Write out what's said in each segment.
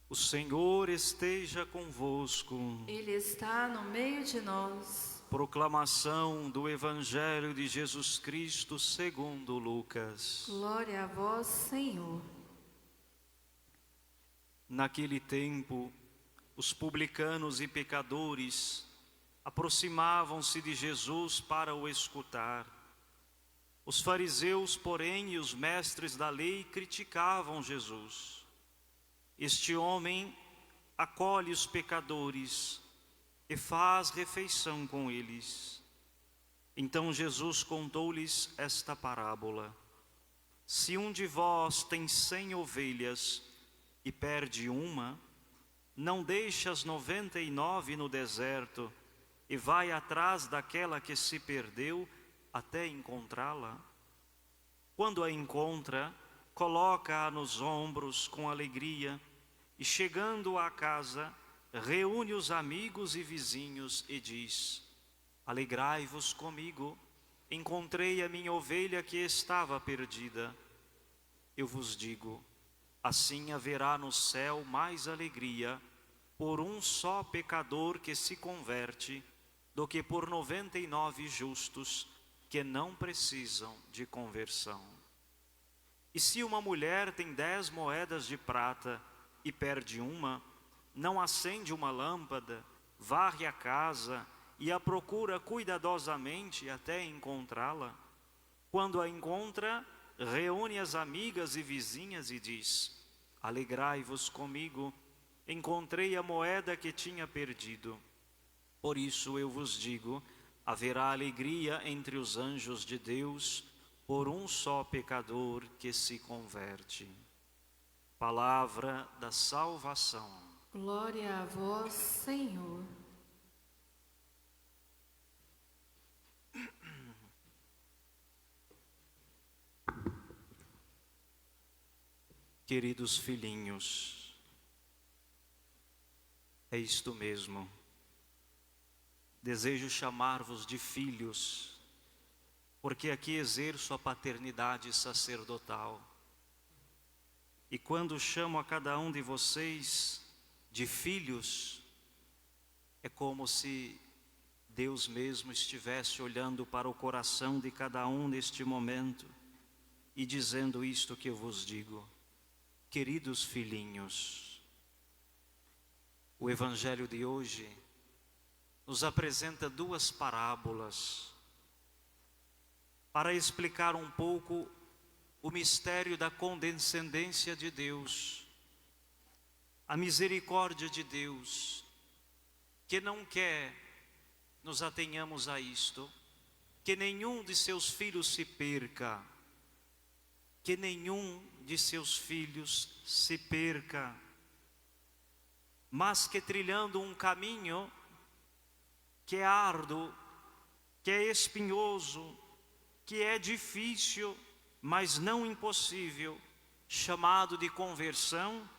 O Senhor esteja convosco. Ele está no meio de nós. Proclamação do Evangelho de Jesus Cristo segundo Lucas. Glória a vós, Senhor. Naquele tempo, os publicanos e pecadores aproximavam-se de Jesus para o escutar. Os fariseus, porém, e os mestres da lei criticavam Jesus. Este homem acolhe os pecadores e faz refeição com eles. Então Jesus contou-lhes esta parábola: se um de vós tem 100 ovelhas e perde uma, não deixa as 99 no deserto e vai atrás daquela que se perdeu até encontrá-la. Quando a encontra, coloca-a nos ombros com alegria e, chegando à casa, reúne os amigos e vizinhos e diz: alegrai-vos comigo, encontrei a minha ovelha que estava perdida. Eu vos digo, assim haverá no céu mais alegria por um só pecador que se converte do que por 99 justos que não precisam de conversão. E se uma mulher tem 10 moedas de prata e perde uma, não acende uma lâmpada, varre a casa e a procura cuidadosamente até encontrá-la? Quando a encontra, reúne as amigas e vizinhas e diz: alegrai-vos comigo, encontrei a moeda que tinha perdido. Por isso eu vos digo, haverá alegria entre os anjos de Deus por um só pecador que se converte. Palavra da salvação. Glória a vós, Senhor. Queridos filhinhos, é isto mesmo. Desejo chamar-vos de filhos, porque aqui exerço a paternidade sacerdotal. E quando chamo a cada um de vocês de filhos, é como se Deus mesmo estivesse olhando para o coração de cada um neste momento e dizendo isto que eu vos digo: queridos filhinhos. O Evangelho de hoje nos apresenta duas parábolas para explicar um pouco o mistério da condescendência de Deus, a misericórdia de Deus, que não quer nos atenhamos a isto, que nenhum de seus filhos se perca, que nenhum de seus filhos se perca, mas que trilhando um caminho que é árduo, que é espinhoso, que é difícil, mas não impossível, chamado de conversão,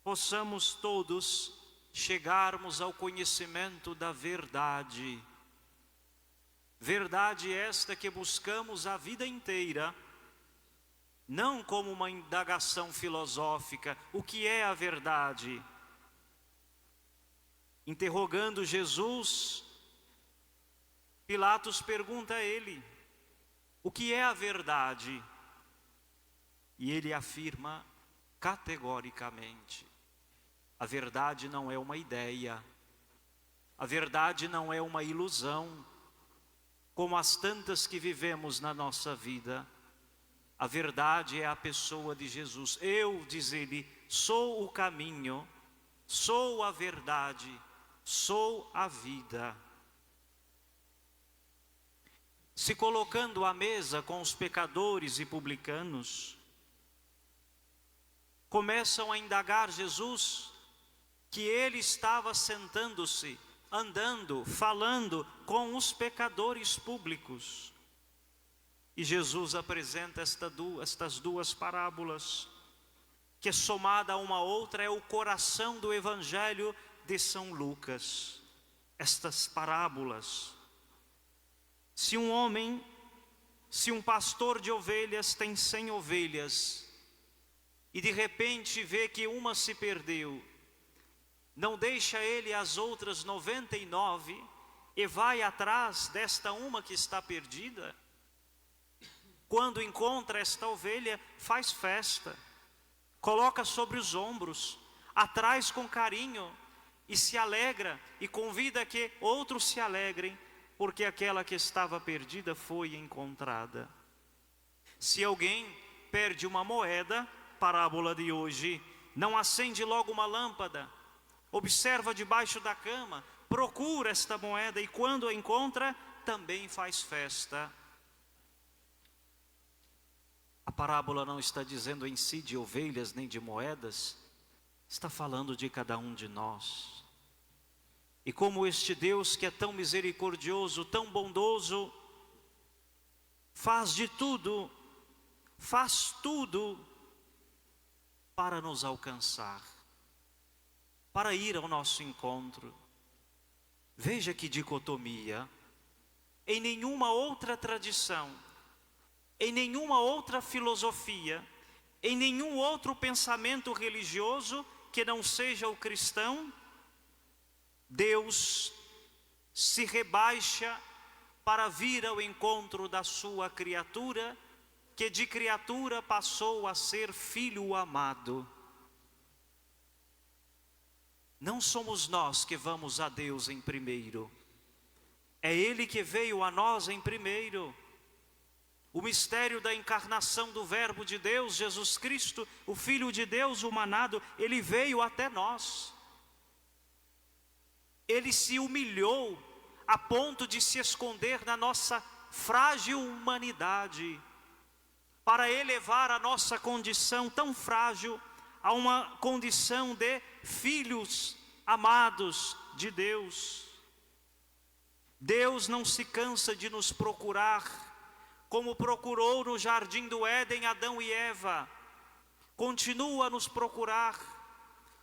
possamos todos chegarmos ao conhecimento da verdade. Verdade esta que buscamos a vida inteira, não como uma indagação filosófica, o que é a verdade? Interrogando Jesus, Pilatos pergunta a ele: o que é a verdade? E ele afirma categoricamente: a verdade não é uma ideia, a verdade não é uma ilusão, como as tantas que vivemos na nossa vida. A verdade é a pessoa de Jesus. Eu, diz ele, sou o caminho, sou a verdade, sou a vida. Se colocando à mesa com os pecadores e publicanos, começam a indagar Jesus que ele estava sentando-se, andando, falando com os pecadores públicos. E Jesus apresenta estas duas parábolas, que somada a uma outra é o coração do Evangelho de São Lucas. Estas parábolas: se um pastor de ovelhas tem 100 ovelhas e de repente vê que uma se perdeu, Não deixa ele as outras 99 e vai atrás desta uma que está perdida? Quando encontra esta ovelha, faz festa, coloca sobre os ombros, atraz com carinho e se alegra e convida que outros se alegrem, porque aquela que estava perdida foi encontrada. Se alguém perde uma moeda, parábola de hoje, não acende logo uma lâmpada, observa debaixo da cama, procura esta moeda e quando a encontra, também faz festa. A parábola não está dizendo em si de ovelhas nem de moedas, está falando de cada um de nós. E como este Deus que é tão misericordioso, tão bondoso, faz de tudo, faz tudo para nos alcançar, para ir ao nosso encontro. Veja que dicotomia. Em nenhuma outra tradição, em nenhuma outra filosofia, em nenhum outro pensamento religioso que não seja o cristão, Deus se rebaixa para vir ao encontro da sua criatura, que de criatura passou a ser filho amado. Não somos nós que vamos a Deus em primeiro, é Ele que veio a nós em primeiro. O mistério da encarnação do Verbo de Deus, Jesus Cristo, o Filho de Deus humanado, Ele veio até nós. Ele se humilhou a ponto de se esconder na nossa frágil humanidade, para elevar a nossa condição tão frágil a uma condição de filhos amados de Deus. Deus não se cansa de nos procurar, como procurou no jardim do Éden Adão e Eva. Continua a nos procurar,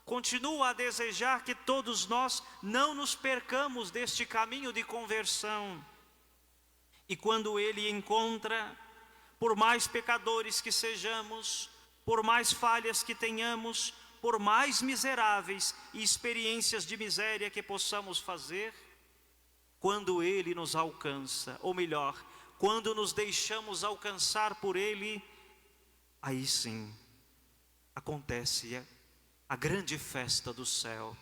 continua a desejar que todos nós não nos percamos deste caminho de conversão. E quando Ele encontra, por mais pecadores que sejamos, por mais falhas que tenhamos, por mais miseráveis e experiências de miséria que possamos fazer, quando Ele nos alcança, ou melhor, quando nos deixamos alcançar por Ele, aí sim, acontece a grande festa do céu.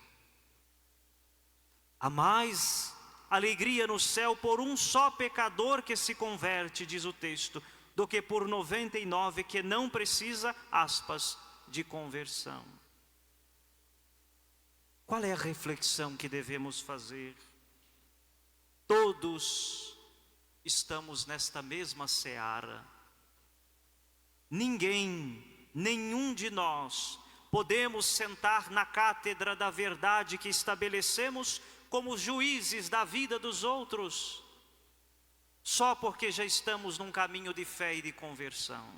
Há mais alegria no céu por um só pecador que se converte, diz o texto, do que por 99 que não precisa, aspas, de conversão. Qual é a reflexão que devemos fazer? Todos estamos nesta mesma seara. Nenhum de nós podemos sentar na cátedra da verdade que estabelecemos como juízes da vida dos outros, só porque já estamos num caminho de fé e de conversão.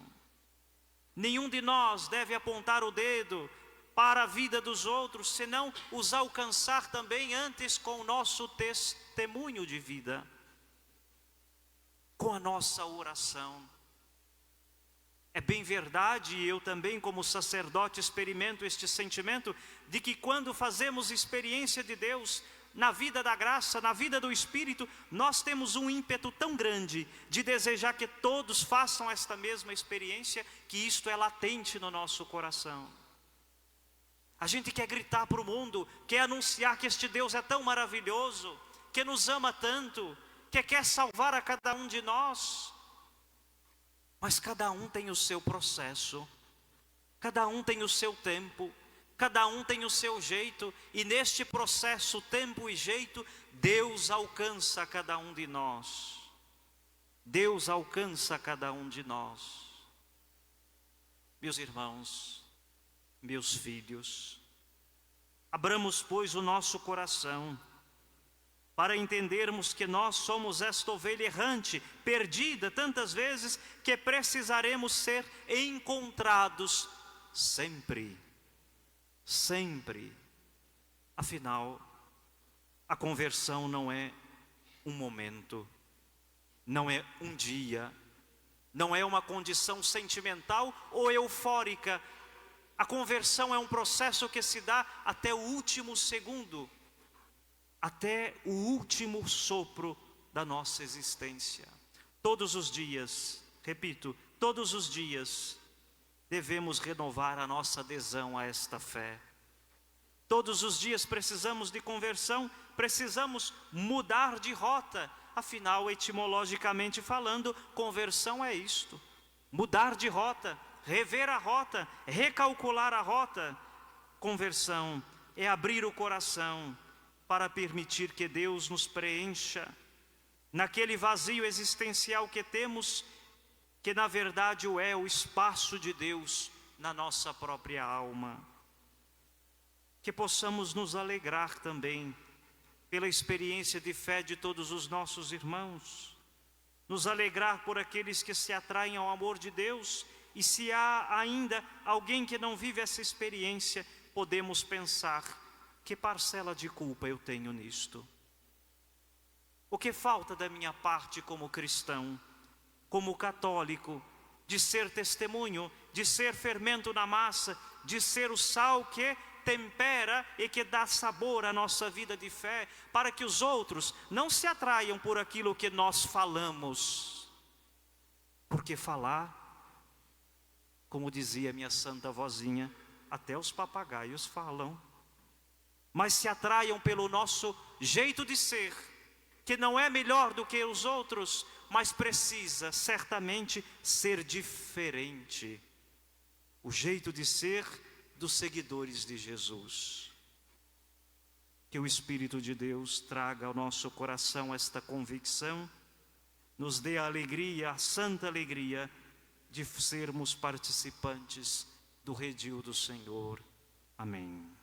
Nenhum de nós deve apontar o dedo para a vida dos outros, senão os alcançar também antes com o nosso testemunho de vida, com a nossa oração. É bem verdade, e eu também como sacerdote experimento este sentimento, de que quando fazemos experiência de Deus, na vida da graça, na vida do Espírito, nós temos um ímpeto tão grande de desejar que todos façam esta mesma experiência, que isto é latente no nosso coração. A gente quer gritar para o mundo, quer anunciar que este Deus é tão maravilhoso, que nos ama tanto, que quer salvar a cada um de nós. Mas cada um tem o seu processo, cada um tem o seu tempo, cada um tem o seu jeito, e neste processo, tempo e jeito, Deus alcança cada um de nós. Deus alcança cada um de nós. Meus irmãos, meus filhos, abramos, pois, o nosso coração, para entendermos que nós somos esta ovelha errante, perdida tantas vezes, que precisaremos ser encontrados sempre. Sempre. Afinal, a conversão não é um momento, não é um dia, não é uma condição sentimental ou eufórica, A conversão é um processo que se dá até o último segundo, até o último sopro da nossa existência. Todos os dias, repito, todos os dias devemos renovar a nossa adesão a esta fé. Todos os dias precisamos de conversão, precisamos mudar de rota. Afinal, etimologicamente falando, conversão é isto: mudar de rota, rever a rota, recalcular a rota. Conversão é abrir o coração para permitir que Deus nos preencha naquele vazio existencial que temos, que na verdade é o espaço de Deus na nossa própria alma. Que possamos nos alegrar também pela experiência de fé de todos os nossos irmãos, nos alegrar por aqueles que se atraem ao amor de Deus, e se há ainda alguém que não vive essa experiência, podemos pensar: que parcela de culpa eu tenho nisto? O que falta da minha parte como cristão, como católico, de ser testemunho, de ser fermento na massa, de ser o sal que tempera e que dá sabor à nossa vida de fé, para que os outros não se atraiam por aquilo que nós falamos. Porque falar, como dizia minha santa vozinha, até os papagaios falam. Mas se atraiam pelo nosso jeito de ser, que não é melhor do que os outros, mas precisa certamente ser diferente. O jeito de ser dos seguidores de Jesus. Que o Espírito de Deus traga ao nosso coração esta convicção, nos dê a alegria, a santa alegria de sermos participantes do redil do Senhor. Amém.